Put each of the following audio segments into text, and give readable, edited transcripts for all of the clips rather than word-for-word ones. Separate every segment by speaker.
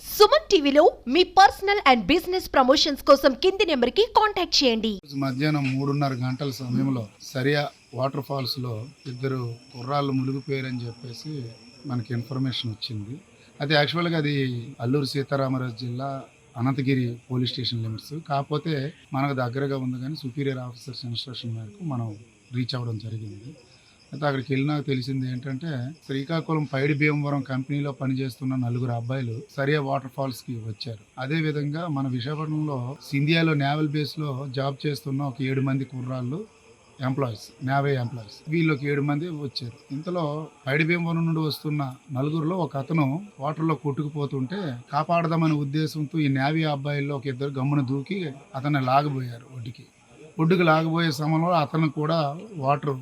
Speaker 1: సుమన్ టీవీలో మీ personal and business promotions కోసం కింది నెంబర్కి కాంటాక్ట్ చేయండి.
Speaker 2: మధ్యాహ్నం 3:30 గంటల సమయంలో సరియా వాటర్ ఫాల్స్ లో ఇద్దరు కుర్రాళ్ళు మునిగిపోయారని చెప్పేసి మనకి ఇన్ఫర్మేషన్ వచ్చింది. అది యాక్చువల్గా అది అల్లూరు సీతారామరాజు జిల్లా అనంతగిరి పోలీస్ స్టేషన్ లిమిట్స్. కాకపోతే మనకు దగ్గరగా ఉంది కానీ సుపీరియర్ ఆఫీసర్స్ ఇన్స్ట్రక్షన్ మేరకు మనం రీచ్ అవ్వడం జరిగింది. అయితే అక్కడికి వెళ్ళినాక తెలిసింది ఏంటంటే శ్రీకాకుళం పైడి భీమవరం కంపెనీలో పనిచేస్తున్న 4 అబ్బాయిలు సరియా వాటర్ ఫాల్స్ కి వచ్చారు. అదే విధంగా మన విశాఖపట్నంలో సింధియాలో నేవల్ బేస్ లో జాబ్ చేస్తున్న ఒక 7 మంది కుర్రాళ్ళు ఎంప్లాయీస్, నేవీ ఎంప్లాయీస్, వీళ్ళకి 7 మంది వచ్చారు. ఇంతలో పైడి భీమవరం నుండి వస్తున్న 4లో ఒక అతను వాటర్లో కొట్టుకుపోతుంటే కాపాడదామనే ఉద్దేశంతో ఈ నేవీ అబ్బాయిల్లో ఒక ఇద్దరు గమ్మున దూకి అతన్ని లాగబోయారు. ఒడ్డుకి లాగబోయే సమయంలో అతను కూడా వాటర్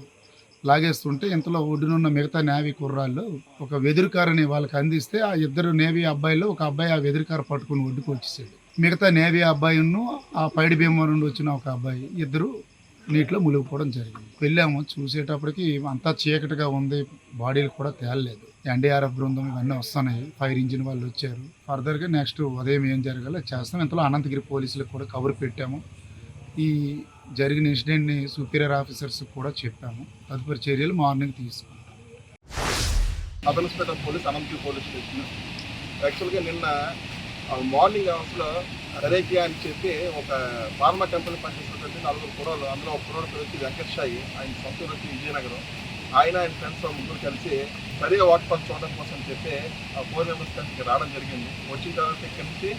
Speaker 2: లాగేస్తుంటే ఇంతలో ఒడ్డునున్న మిగతా నేవీ కుర్రాళ్ళు ఒక వెదురుకారని వాళ్ళకి అందిస్తే ఆ ఇద్దరు నేవీ అబ్బాయిలు ఒక అబ్బాయి ఆ వెదురుకార పట్టుకుని ఒడ్డుకు వచ్చేసాడు. మిగతా నేవీ అబ్బాయిను ఆ పైడి భీమవరం నుండి వచ్చిన ఒక అబ్బాయి ఇద్దరు నీటిలో మునిగిపోవడం జరిగింది. వెళ్ళాము, చూసేటప్పటికి అంతా చీకటిగా ఉంది, బాడీలు కూడా తేలలేదు. ఎన్డీఆర్ఎఫ్ బృందం ఇవన్నీ వస్తున్నాయి, ఫైర్ ఇంజిన్ వాళ్ళు వచ్చారు. ఫర్దర్గా నెక్స్ట్ ఉదయం ఏం జరగాలో చేస్తాం. ఇంతలో అనంతగిరి పోలీసులకు కూడా కబురు పెట్టాము. ఈ జరిగిన ఇన్సిడెంట్ని సుపీరియర్ ఆఫీసర్స్ కూడా చెప్పాము. తదుపరి చర్యలు మార్నింగ్ తీసుకుంటాం.
Speaker 3: అదనపేట పోలీస్, అనంతగిరి పోలీస్ స్టేషన్. యాక్చువల్గా నిన్న మార్నింగ్ అవర్స్లో రేకియా అని చెప్పి ఒక ఫార్మా కంపెనీ పనిచేసినటువంటి 4 కుర్రోళ్ళు, అందులో ఒక కుర్రోడు వచ్చి వెంకటేషాయి, ఆయన సొంత వచ్చి విజయనగరం. ఆయన ఫ్రెండ్స్ ముగ్గురు కలిసి సరిగా వాటర్ ఫాల్స్ చూడడం కోసం చెప్పి ఆ 4 మెంబర్స్ కలిసి రావడం జరిగింది. వచ్చిన తర్వాత ఇక్కడి నుంచి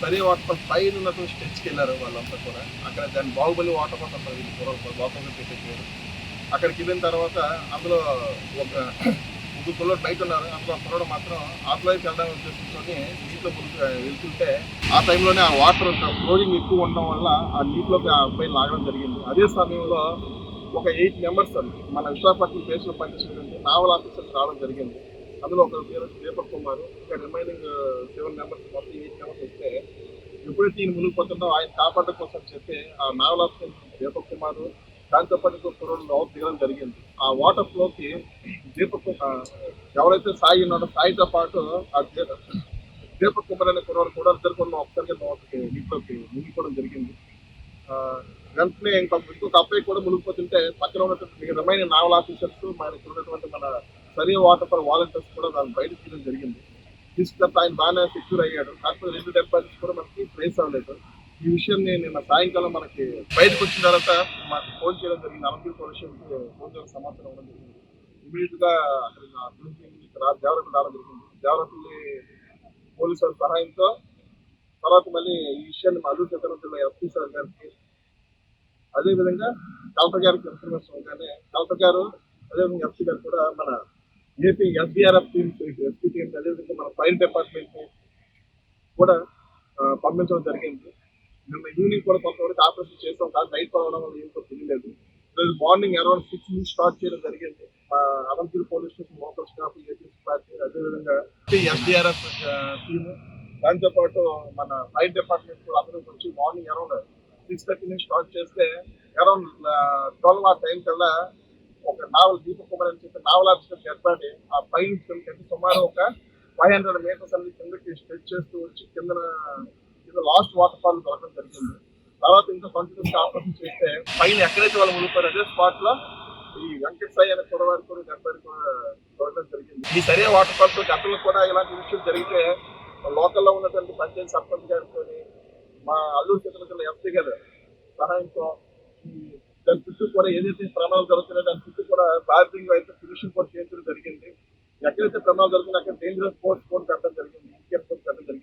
Speaker 3: సరే వాటర్ ఫాల్స్ పైన ఉన్నటువంటి స్టెచ్కి వెళ్ళారు వాళ్ళంతా కూడా. అక్కడ దాన్ని బాహుబలి వాటర్ ఫాల్స్ అంటారు, వీళ్ళు కుర్రోళ్ళు లోపలికి పెట్టేసారు. అక్కడికి వెళ్ళిన తర్వాత అందులో ఒక 3 కుర్రోళ్ళు బయట ఉన్నారు. అందులో కుర్రోడు మాత్రం ఆఫ్లైన్కి వెళ్ళడానికి ఉద్దేశంతో నీటిలో వెళ్తుంటే ఆ టైంలోనే ఆ వాటర్ ఫ్లోరింగ్ ఎక్కువ ఉండడం వల్ల ఆ నీటిలోకి ఆ అబ్బాయి లాగడం జరిగింది. అదే సమయంలో ఒక 8 మెంబర్స్ మన విశాఖపట్నం ప్లేస్లో పనిచేసినటువంటి నావల్ ఆఫీసర్స్ రావడం జరిగింది. అందులో ఒక దీపక్ కుమార్, ఇంకా రిమైనింగ్ 7 మెంబర్స్, మొత్తం 8 మెంబర్స్ వస్తే ఎప్పుడైతే ఈయన మునిగిపోతుందో ఆయన కాపాడడం కోసం చెప్పి ఆ నావల్ ఆఫీసర్ దీపక్ కుమార్ దాంతోపాటు కుర్రోళ్ళు దిగడం జరిగింది. ఆ వాటర్ ఫ్లోకి దీపక్ ఎవరైతే సాయి ఉన్నాడో సాయితో పాటు ఆ దీపక్ కుమార్ అనే కుర్రోడు కూడా ఇద్దరు కూడా ఒకసారిగా నీటిలోకి మునిగిపోవడం జరిగింది. వెంటనే ఇంకొక అబ్బాయి కూడా మునిగిపోతుంటే పక్కన ఉన్నటువంటి రిమైనింగ్ నావల్ ఆఫీసర్స్ మనకి ఉన్నటువంటి మన సరియా వాటర్ ఫర్ వాలంటీర్స్ కూడా దాన్ని బయటకు తీయడం జరిగింది. తీసుకుంటే ఆయన బాగానే సెక్యూర్ అయ్యాడు. కాకపోతే 2 డెడ్ బాడీస్ కూడా మనకి ట్రేస్ అవ్వలేదు. ఈ విషయాన్ని నిన్న సాయంకాలం మనకి బయటకు వచ్చిన తర్వాత మాకు ఫోన్ చేయడం జరిగింది. అనంతగిరి పోలీస్ స్టేషన్కి ఫోన్ చేయడం సమాచారం ఇవ్వడం జరిగింది. ఇమీడియట్గా అక్కడ దేవరపల్లి రావడం జరిగింది. దేవరపల్లి పోలీసుల సహాయంతో తర్వాత మళ్ళీ ఈ విషయాన్ని మా అల్లూరు సీతారామరాజు జిల్లా ఎస్పీ సార్ గారికి, అదేవిధంగా కలెక్టర్ గారికి ఇన్ఫర్మేషన్ ఉండగానే కలెక్టర్ గారు అదేవిధంగా ఎస్పీ గారు కూడా మన AP SDRF teams, SP teams, అదేవిధంగా మన ఫైర్ డిపార్ట్మెంట్ కూడా పంపించడం జరిగింది. నిన్న ఈవినింగ్ కూడా కొంతవరకు ఆపరేషన్ చేస్తాం, కానీ నైట్ పడవడం వల్ల ఏం తెలియలేదు. ఈరోజు మార్నింగ్ అరౌండ్ 6 నుంచి స్టార్ట్ చేయడం జరిగింది. Ananthagiri police station local staff, APC party, అదేవిధంగా ఎస్డీఆర్ఎఫ్ టీము, దాంతోపాటు మన ఫైర్ డిపార్ట్మెంట్ కూడా అందరూ వచ్చి మార్నింగ్ అరౌండ్ 6:30 నుంచి స్టార్ట్ చేస్తే అరౌండ్ 12 ఆ టైం కల్లా ఒక నావల్ దీపక్ కుమార్ అని చెప్పి నావల్ ఆఫీసర్ ఏర్పడి ఆ పైన సుమారు ఒక 500 మీటర్స్ అన్ని కిందకి స్ట్రెచ్ చేస్తూ వచ్చి కింద లాస్ట్ వాటర్ ఫాల్ దొరకడం జరిగింది. తర్వాత ఇంకా కంటిన్యూస్ ఆపరేషన్ చేస్తే పైన ఎక్కడైతే వాళ్ళు మునిగిపోయారు అదే స్పాట్ లో ఈ వెంకటసాయి అనే కురవారి కూడా గర్భారి కూడా దొరకడం జరిగింది. ఈ సరైన వాటర్ ఫాల్స్ గతంలో కూడా ఇలాంటి విషయం జరిగితే లోకల్లో ఉన్నటువంటి పంచాయతీ సర్పంచ్ గారితో మా అల్లూరు సీతారామరాజు జిల్లా ఎస్పీ గారు సహాయంతో దాని చుట్టూ కూడా ఏదైతే ప్రమాదాలు జరుగుతున్నాయో దాని చుట్టూ కూడా బార్బింగ్ అయితే ఫినిషింగ్ కూడా చేయించడం జరిగింది. ఎక్కడైతే ప్రమాదాలు జరుగుతున్నాయో అక్కడ డేంజరస్ స్పోర్ట్స్ కూడా పెట్టడం జరిగింది, పెట్టడం జరిగింది.